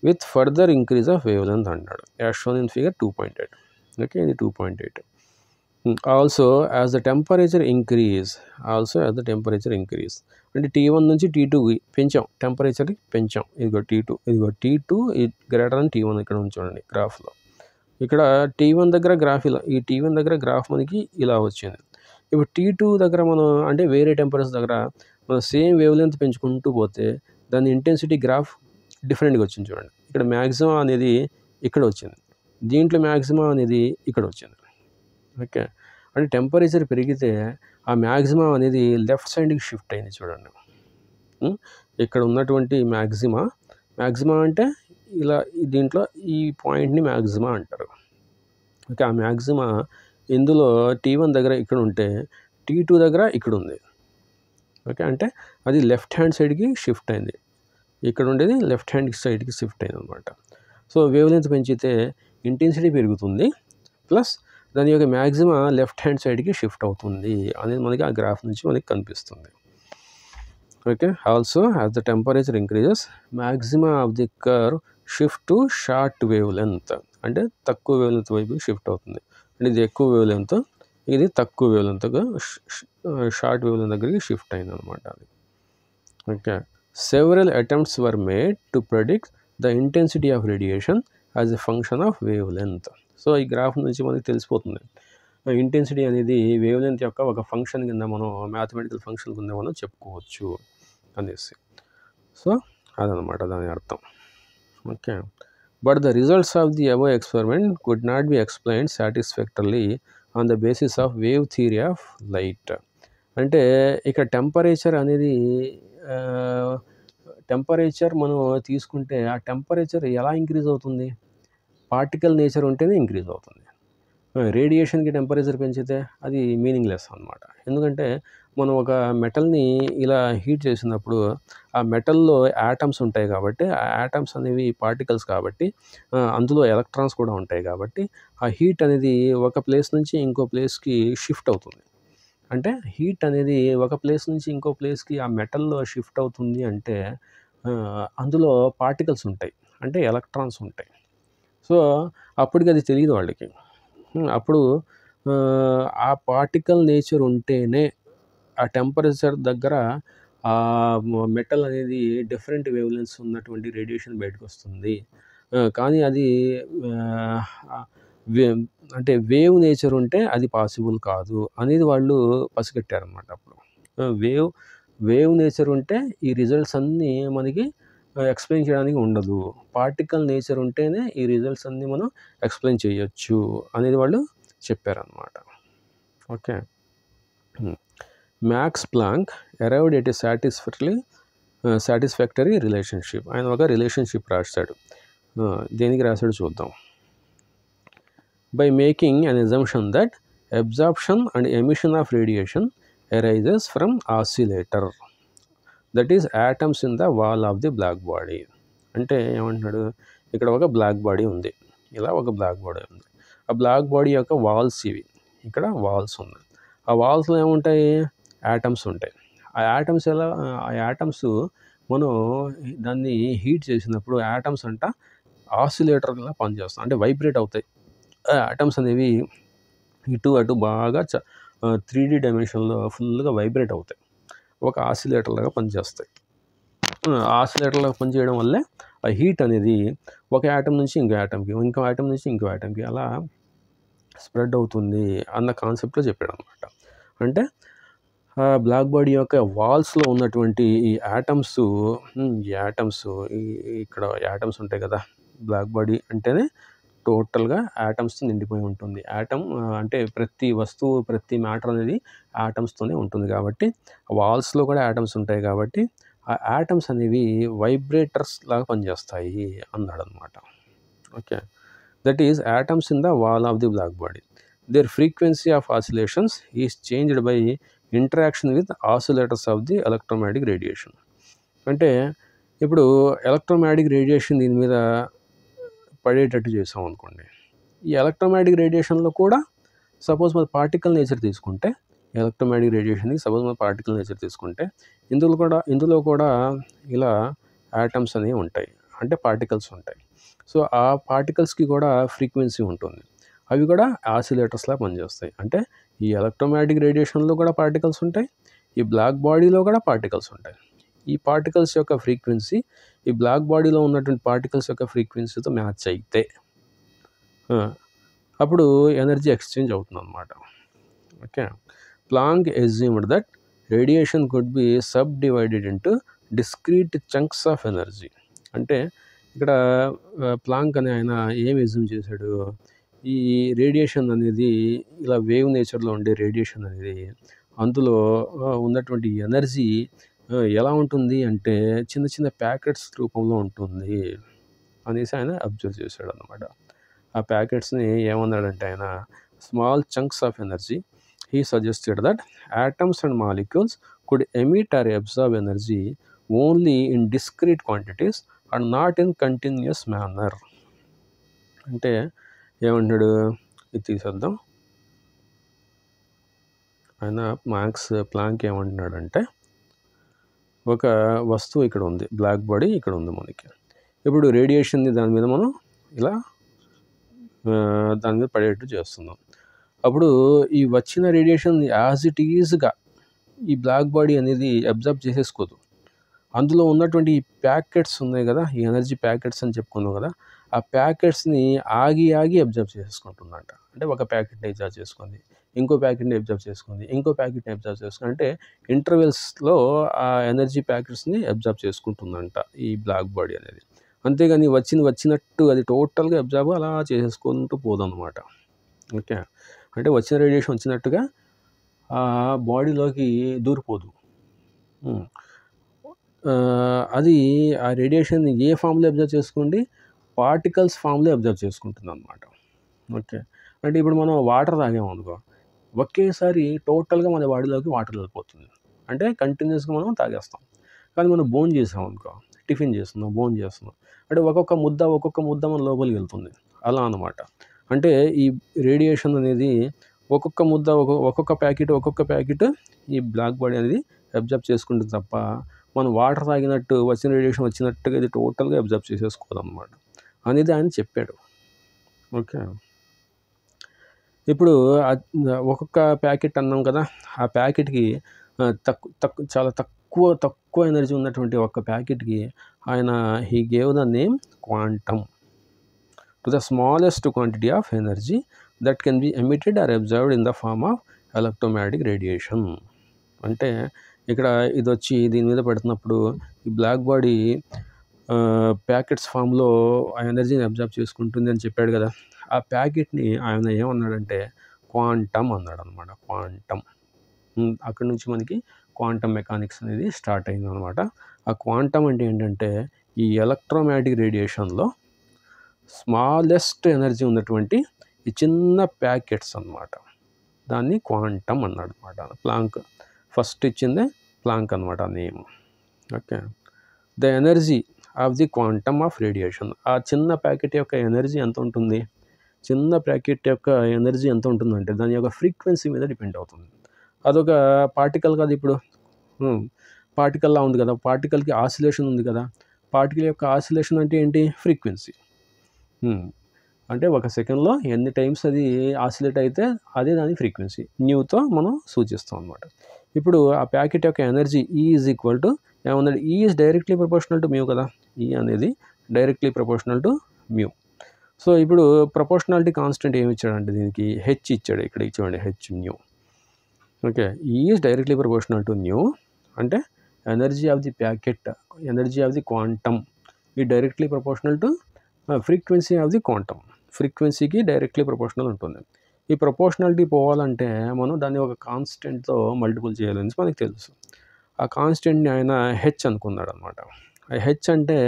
with further increase of wavelength అన్నాడు, as shown in figure 2.8. Okay, ఇది 2.8. Also as the temperature increase అంటే T1 నుంచి T2 పెంచాం, టెంపరేచర్ని పెంచాం. ఇదిగో T2 గ్రేటర్ దెన్ T1 ఇక్కడ ఉంచండి గ్రాఫ్లో. ఇక్కడ T1 దగ్గర గ్రాఫ్ ఇలా, ఈ T1 దగ్గర గ్రాఫ్ మనకి ఇలా వచ్చింది. ఇప్పుడు T2 దగ్గర మనం అంటే వేరే టెంపరేచర్ దగ్గర మనం సేమ్ వేవ్ లెంత్ పెంచుకుంటూ పోతే దాని ఇంటెన్సిటీ గ్రాఫ్ డిఫరెంట్గా వచ్చింది చూడండి. ఇక్కడ మ్యాక్సిమం అనేది ఇక్కడ వచ్చింది, దీంట్లో మ్యాక్సిమం అనేది ఇక్కడ వచ్చింది. ఓకే. అంటే టెంపరేచర్ పెరిగితే ఆ మ్యాక్సిమం అనేది లెఫ్ట్ సైడ్కి షిఫ్ట్ అయింది చూడండి. ఇక్కడ ఉన్నటువంటి మ్యాక్సిమా అంటే ఇలా దీంట్లో ఈ పాయింట్ని మ్యాక్సిమా అంటారు. ఓకే. ఆ మ్యాక్సిమా ఇందులో T1 దగ్గర ఇక్కడ ఉంటే T2 దగ్గర ఇక్కడ ఉంది. ఓకే. అంటే అది లెఫ్ట్ హ్యాండ్ సైడ్కి షిఫ్ట్ అయింది, ఇక్కడ ఉండేది లెఫ్ట్ హ్యాండ్ సైడ్కి షిఫ్ట్ అయింది అనమాట. సో వేవ్ లెంత్ పెంచితే ఇంటెన్సిటీ పెరుగుతుంది, ప్లస్ దాని యొక్క మ్యాక్సిమా లెఫ్ట్ హ్యాండ్ సైడ్కి షిఫ్ట్ అవుతుంది అనేది మనకి ఆ గ్రాఫ్ నుంచి మనకి కనిపిస్తుంది. Okay. Also as the temperature increases మ్యాక్సిమా of the curve shift to short wavelength, అంటే తక్కువ వేవ్ లెంత్ వైపు షిఫ్ట్ అవుతుంది. అంటే ఇది ఎక్కువ వేవ్ లెంత్, ఇది తక్కువ వేవ్ లెంత్గా షార్ట్ వేవ్ లెంత్ దగ్గరికి షిఫ్ట్ అయింది అనమాట అది. Okay. Several attempts were made to predict the intensity of radiation as a function of wave length. So ఈ గ్రాఫ్ నుంచి మనకి తెలిసిపోతుంది ఇంటెన్సిటీ అనేది వేవ్ లెంత్ యొక్క ఒక ఫంక్షన్ కింద మనం, మ్యాథమెటికల్ ఫంక్షన్ కింద మనం చెప్పుకోవచ్చు అనేసి. సో అదనమాట దాని అర్థం. Okay. But the results of the above experiment could not be explained satisfactorily on the basis of wave theory of light. అంటే ఇక్కడ టెంపరేచర్ అనేది టెంపరేచర్ మనం తీసుకుంటే ఆ టెంపరేచర్ ఎలా ఇంక్రీజ్ అవుతుంది, పార్టికల్ నేచర్ ఉంటేనే ఇంక్రీజ్ అవుతుంది. రేడియేషన్కి టెంపరేచర్ పెంచితే అది మీనింగ్లెస్ అనమాట. ఎందుకంటే మనం ఒక మెటల్ని ఇలా హీట్ చేసినప్పుడు ఆ మెటల్లో యాటమ్స్ ఉంటాయి కాబట్టి, ఆ యాటమ్స్ అనేవి పార్టికల్స్ కాబట్టి అందులో ఎలక్ట్రాన్స్ కూడా ఉంటాయి కాబట్టి ఆ హీట్ అనేది ఒక ప్లేస్ నుంచి ఇంకో ప్లేస్కి షిఫ్ట్ అవుతుంది. అంటే హీట్ అనేది ఒక ప్లేస్ నుంచి ఇంకో ప్లేస్కి ఆ మెటల్లో షిఫ్ట్ అవుతుంది అంటే అందులో పార్టికల్స్ ఉంటాయి, అంటే ఎలక్ట్రాన్స్ ఉంటాయి. సో అప్పటికి అది తెలియదు వాళ్ళకి. అప్పుడు ఆ పార్టికల్ నేచర్ ఉంటేనే ఆ టెంపరేచర్ దగ్గర ఆ మెటల్ అనేది డిఫరెంట్ వేవ్ లెంగ్త్స్ ఉన్నటువంటి రేడియేషన్ బయటకు వస్తుంది. కానీ అది అంటే వేవ్ నేచర్ ఉంటే అది పాసిబుల్ కాదు అనేది వాళ్ళు పసిగట్టారనమాట. అప్పుడు వేవ్ నేచర్ ఉంటే ఈ రిజల్ట్స్ అన్నీ మనకి ఎక్స్ప్లెయిన్ చేయడానికి ఉండదు. పార్టికల్ నేచర్ ఉంటేనే ఈ రిజల్ట్స్ అన్నీ మనం ఎక్స్ప్లెయిన్ చేయొచ్చు అనేది వాళ్ళు చెప్పారనమాట. Okay. Max Planck arrived at a satisfactory relationship. ఆయన ఒక రిలేషన్షిప్ రాశాడు. దేనికి రాశాడు చూద్దాం. By making an assumption that absorption and emission of radiation arises from oscillator that is atoms in the wall of the black body. అంటే ఏమంటున్నాడు, ఇక్కడ ఒక బ్లాక్ బాడీ ఉంది, ఇలా ఒక బ్లాక్ బాడీ ఉంది. ఆ బ్లాక్ బాడీ యొక్క వాల్స్ ఇవి, ఇక్కడ వాల్స్ ఉన్నాయి. ఆ వాల్స్లో ఏముంటాయి, యాటమ్స్ ఉంటాయి. ఆ యాటమ్స్ మనం దాన్ని హీట్ చేసినప్పుడు యాటమ్స్ అంట ఆసిలేటర్లా పనిచేస్తాయి, అంటే వైబ్రేట్ అవుతాయి. ఆ యాటమ్స్ అనేవి ఇటు అటు బాగా 3D డైమెన్షన్లో ఫుల్గా వైబ్రేట్ అవుతాయి, ఒక ఆసిలేటర్ లాగా పనిచేస్తాయి. ఆసిలేటర్లాగా పనిచేయడం వల్లే ఆ హీట్ అనేది ఒక యాటమ్ నుంచి ఇంకో యాటమ్కి, ఇంకో యాటమ్ నుంచి ఇంకో యాటమ్కి అలా స్ప్రెడ్ అవుతుంది అన్న కాన్సెప్ట్లో చెప్పాడు అనమాట. అంటే బ్లాక్ బాడీ యొక్క వాల్స్లో ఉన్నటువంటి ఈ యాటమ్స్ ఇక్కడ యాటమ్స్ ఉంటాయి కదా, బ్లాక్ బాడీ అంటేనే టోటల్గా యాటమ్స్తో నిండిపోయి ఉంటుంది. యాటమ్ అంటే ప్రతి వస్తువు, ప్రతి మ్యాటర్ అనేది యాటమ్స్తోనే ఉంటుంది. కాబట్టి వాల్స్లో కూడా యాటమ్స్ ఉంటాయి. కాబట్టి ఆ యాటమ్స్ అనేవి వైబ్రేటర్స్ లాగా పనిచేస్తాయి అన్నాడు అనమాట. Okay. That is atoms in the wall of the black body. Their frequency of oscillations is changed by interaction with oscillators of the electromagnetic radiation. అంటే ఇప్పుడు ఎలక్ట్రోమాగ్నెటిక్ రేడియేషన్ దీని మీద పడేటట్టు చేసాం అనుకోండి. ఈ ఎలక్ట్రోమాగ్నెటిక్ రేడియేషన్లో కూడా సపోజ్ మన పార్టికల్ నేచర్ తీసుకుంటే, ఎలక్ట్రోమాగ్నెటిక్ రేడియేషన్కి సపోజ్ మన పార్టికల్ నేచర్ తీసుకుంటే ఇందులో కూడా ఇలా యాటమ్స్ అనేవి ఉంటాయి, అంటే పార్టికల్స్ ఉంటాయి. సో ఆ పార్టికల్స్కి కూడా ఫ్రీక్వెన్సీ ఉంటుంది, అవి కూడా ఆసిలేటర్స్లా పనిచేస్తాయి. అంటే ఈ ఎలక్ట్రోమాగ్నెటిక్ రేడియేషన్లో కూడా పార్టికల్స్ ఉంటాయి, ఈ బ్లాక్ బాడీలో కూడా పార్టికల్స్ ఉంటాయి. ఈ పార్టికల్స్ యొక్క ఫ్రీక్వెన్సీ ఈ బ్లాక్ బాడీలో ఉన్నటువంటి పార్టికల్స్ యొక్క ఫ్రీక్వెన్సీతో మ్యాచ్ అయితే అప్పుడు ఎనర్జీ ఎక్స్చేంజ్ అవుతుంది అనమాట. Okay. Planck assumed that radiation could be subdivided into discrete chunks of energy. అంటే ఇక్కడ ప్లాంక్ అనే ఆయన ఏం అజ్యూమ్ చేశాడు, ఈ రేడియేషన్ అనేది ఇలా వేవ్ నేచర్లో ఉండే రేడియేషన్ అనేది అందులో ఉన్నటువంటి ఎనర్జీ ఎలా ఉంటుంది అంటే చిన్న చిన్న ప్యాకెట్స్ రూపంలో ఉంటుంది అనేసి ఆయన అబ్జర్వ్ చేశాడు అనమాట. ఆ ప్యాకెట్స్ని ఏమన్నాడంటే ఆయన small chunks of energy. He suggested that atoms and molecules could emit or absorb energy only in discrete quantities and not in continuous manner. అంటే ఏమంటాడు, ఇది తీసేద్దాం. ఆయన ప్లాంక్ ఏమంటున్నాడంటే, ఒక వస్తువు ఇక్కడ ఉంది, బ్లాక్ బాడీ ఇక్కడ ఉంది మనకి. ఇప్పుడు రేడియేషన్ని దాని మీద మనం ఇలా దాని మీద పడేట్టు చేస్తున్నాం. అప్పుడు ఈ వచ్చిన రేడియేషన్ యాజ్ ఇట్ ఈజ్గా ఈ బ్లాక్ బాడీ అనేది అబ్జర్వ్ చేసేసుకోదు. అందులో ఉన్నటువంటి ఈ ప్యాకెట్స్ ఉన్నాయి కదా, ఈ ఎనర్జీ ప్యాకెట్స్ అని చెప్పుకున్నాం కదా, ఆ ప్యాకెట్స్ని ఆగి అబ్జర్వ్ చేసుకుంటుందంట. అంటే ఒక ప్యాకెట్ని అబ్జర్వ్ చేసుకుంది, ఇంకో ప్యాకెట్ని అబ్జర్వ్ చేసుకుంది, ఇంకో ప్యాకెట్ని అబ్జర్వ్ చేసుకుంది, అంటే ఇంటర్వెల్స్లో ఆ ఎనర్జీ ప్యాకెట్స్ని అబ్జర్వ్ చేసుకుంటుందంట ఈ బ్లాక్ బాడీ అనేది. అంతేగాని వచ్చినట్టు అది టోటల్గా అబ్జర్వ్ అలా చేసేసుకుంటూ పోదన్నమాట. ఓకే. అంటే వచ్చిన రేడియేషన్ వచ్చినట్టుగా ఆ బాడీలోకి దూరిపోదు. అది ఆ రేడియేషన్ ఏ ఫామ్లో అబ్జర్వ్ చేసుకోండి, పార్టికల్స్ ఫామ్లో అబ్జర్వ్ చేసుకుంటుంది అనమాట. ఓకే. అంటే ఇప్పుడు మనం వాటర్ తాగామనుకో, ఒకేసారి టోటల్గా మన బాడీలోకి వాటర్ వెళ్ళిపోతుంది, అంటే కంటిన్యూస్గా మనం తాగేస్తాం. కానీ మనం భోజనం చేసామనుకో, టిఫిన్ చేస్తున్నాం, భోజనం చేస్తున్నాం, అంటే ఒక్కొక్క ముద్ద మన లోపలికి వెళ్తుంది, అలా అనమాట. అంటే ఈ రేడియేషన్ అనేది ఒక్కొక్క ప్యాకెట్ ఈ బ్లాక్ బాడీ అనేది అబ్జర్వ్ చేసుకుంటుంది తప్ప మనం వాటర్ తాగినట్టు వచ్చిన రేడియేషన్ వచ్చినట్టుగా ఇది టోటల్గా అబ్జర్వ్ చేసేసుకోదన్నమాట అనేది ఆయన చెప్పాడు. ఓకే. ఇప్పుడు ఒక్కొక్క ప్యాకెట్ అన్నాం కదా, ఆ ప్యాకెట్కి చాలా తక్కువ ఎనర్జీ ఉన్నటువంటి ఒక్క ప్యాకెట్కి ఆయన he gave the name quantum to the smallest quantity of energy that can be emitted or absorbed in the form of electromagnetic radiation. అంటే ఇక్కడ ఇది వచ్చి దీని మీద పెడుతున్నప్పుడు ఈ బ్లాక్ బాడీ ప్యాకెట్స్ ఫామ్లో ఆ ఎనర్జీని అబ్జర్వ్ చేసుకుంటుంది అని చెప్పాడు కదా. ఆ ప్యాకెట్ని ఆయన ఏమన్నాడంటే క్వాంటమ్ అన్నాడు అనమాట. క్వాంటమ్. అక్కడి నుంచి మనకి క్వాంటమ్ మెకానిక్స్ అనేది స్టార్ట్ అయిందనమాట. ఆ క్వాంటమ్ అంటే ఏంటంటే ఈ ఎలక్ట్రోమాగ్నెటిక్ రేడియేషన్లో స్మాలెస్ట్ ఎనర్జీ ఉన్నటువంటి ఈ చిన్న ప్యాకెట్స్ అన్నమాట. దాన్ని క్వాంటమ్ అన్నాడు అనమాట. ప్లాంక్ ఫస్ట్ ఇచ్చిందే ప్లాంక్ అనమాట name. Okay. The energy of the quantum of radiation. ఆ చిన్న ప్యాకెట్ యొక్క ఎనర్జీ ఎంత ఉంటుంది? చిన్న ప్యాకెట్ యొక్క ఎనర్జీ ఎంత ఉంటుందంటే దాని యొక్క ఫ్రీక్వెన్సీ మీద డిపెండ్ అవుతుంది. అదొక పార్టికల్ కదా. ఇప్పుడు పార్టికల్లా ఉంది కదా. పార్టికల్కి ఆసిలేషన్ ఉంది కదా. పార్టికల్ యొక్క ఆసిలేషన్ అంటే ఏంటి? ఫ్రీక్వెన్సీ. అంటే ఒక సెకండ్లో ఎన్ని టైమ్స్ అది ఆసిలేట్ అయితే అదే దాని ఫ్రీక్వెన్సీ. న్యూతో మనం సూచిస్తాం అనమాట. ఇప్పుడు ఆ ప్యాకెట్ యొక్క ఎనర్జీ ఈ ఈజ్ ఈక్వల్ టు ఏమన్నాడు? E is directly proportional to mu కదా. ఈ అనేది directly proportional to mu. So ఇప్పుడు ప్రపోర్షనాలిటీ కాన్స్టెంట్ ఏమి ఇచ్చాడంటే దీనికి హెచ్ ఇచ్చాడు. ఇక్కడ ఇచ్చాడు H nu. Okay. E is directly proportional to nu అంటే energy of the packet, energy of the quantum E directly proportional to frequency of the quantum. ఫ్రీక్వెన్సీకి directly proportional ఉంటుంది. ఈ ప్రపోర్షనాలిటీ పోవాలంటే మనం దాన్ని ఒక కాన్స్టెంట్తో మల్టిపుల్ చేయాలని మనకు తెలుసు. ఆ కాన్స్టెంట్ని ఆయన హెచ్ అనుకున్నాడు అనమాట. ఆ హెచ్ అంటే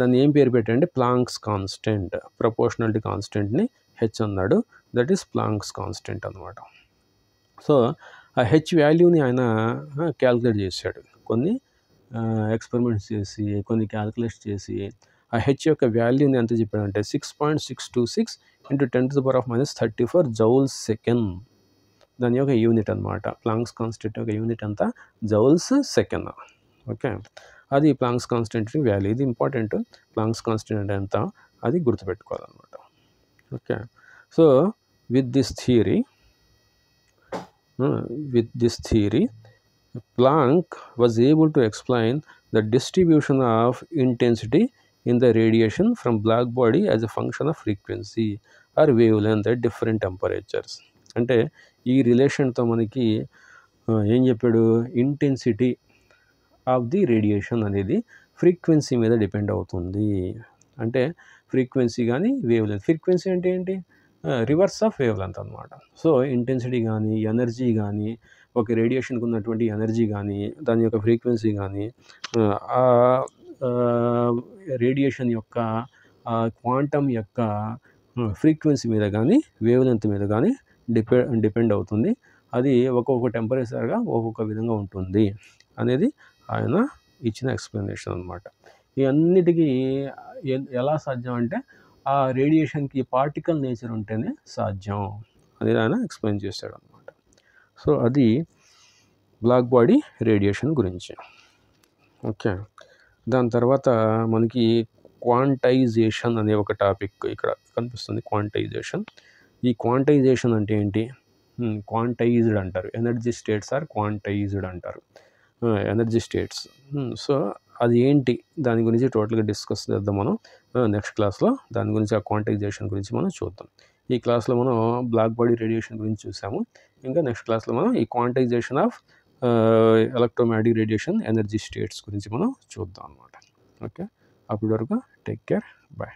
దాన్ని ఏం పేరు పెట్టండి? Planks constant. ప్రపోర్షనాలిటీ కాన్స్టెంట్ని హెచ్ అన్నాడు. దట్ ఈస్ ప్లాంక్స్ కాన్స్టెంట్ అనమాట. సో ఆ హెచ్ వాల్యూని ఆయన క్యాల్కులేట్ చేశాడు. కొన్ని ఎక్స్పెరిమెంట్స్ చేసి కొన్ని క్యాల్కులేట్ చేసి ఆ హెచ్ యొక్క వాల్యూని ఎంత చెప్పాడంటే 6.626 × 10⁻³ జౌల్స్ సెకండ్. దాని యొక్క యూనిట్ అనమాట. ప్లాంక్స్ కాన్స్టెంట్ యొక్క యూనిట్ అంతా జౌల్స్ సెకండ్. ఓకే. అది ప్లాంక్స్ కాన్స్టెంట్ వాల్యూ. ఇది ఇంపార్టెంట్. ప్లాంక్స్ కాన్స్టెంట్ అంటే ఎంత అది గుర్తుపెట్టుకోవాలన్నమాట. Okay. So with this theory Planck was able to explain the distribution of intensity in the radiation from black body as a function of frequency or wavelength at different temperatures. అంటే ఈ రిలేషన్తో మనకి ఏం చెప్పాడు? Intensity of the radiation అనేది frequency మీద depend అవుతుంది. అంటే frequency కానీ వేవ్ లెంత్. ఫ్రీక్వెన్సీ అంటే ఏంటి? రివర్స్ ఆఫ్ వేవ్ లెంత్ అనమాట. సో ఇంటెన్సిటీ కానీ ఎనర్జీ కానీ ఒక రేడియేషన్కి ఉన్నటువంటి ఎనర్జీ కానీ దాని యొక్క ఫ్రీక్వెన్సీ కానీ ఆ రేడియేషన్ యొక్క క్వాంటమ్ యొక్క ఫ్రీక్వెన్సీ మీద కానీ వేవ్ లెంత్ మీద కానీ డిపెండ్ అవుతుంది. అది ఒక్కొక్క టెంపరేచర్గా ఒక్కొక్క విధంగా ఉంటుంది అనేది ఆయన ఇచ్చిన ఎక్స్ప్లెనేషన్ అనమాట. ఈ అన్నిటికీ ఎలా సాధ్యం అంటే ఆ రేడియేషన్కి పార్టికల్ నేచర్ ఉంటేనే సాధ్యం అనేది ఆయన ఎక్స్ప్లెయిన్ చేశాడు అనమాట. సో అది బ్లాక్ బాడీ రేడియేషన్ గురించి. ఓకే. దాని తర్వాత మనకి క్వాంటైజేషన్ అనే ఒక టాపిక్ ఇక్కడ కనిపిస్తుంది. క్వాంటైజేషన్. ఈ క్వాంటైజేషన్ అంటే ఏంటి? క్వాంటైజ్డ్ అంటారు. ఎనర్జీ స్టేట్స్ ఆర్ క్వాంటైజ్డ్ అంటారు. Energy states. సో అది ఏంటి? దాని గురించి టోటల్గా డిస్కస్ చేద్దాం మనం నెక్స్ట్ క్లాస్లో. దాని గురించి ఆ క్వాంటైజేషన్ గురించి మనం చూద్దాం. ఈ క్లాస్లో మనం బ్లాక్ బాడీ రేడియేషన్ గురించి చూసాము. ఇంకా నెక్స్ట్ క్లాస్లో మనం ఈ quantization of electromagnetic radiation energy states గురించి మనం చూద్దాం అన్నమాట. ఓకే. అప్పటి వరకు టేక్ కేర్. బాయ్.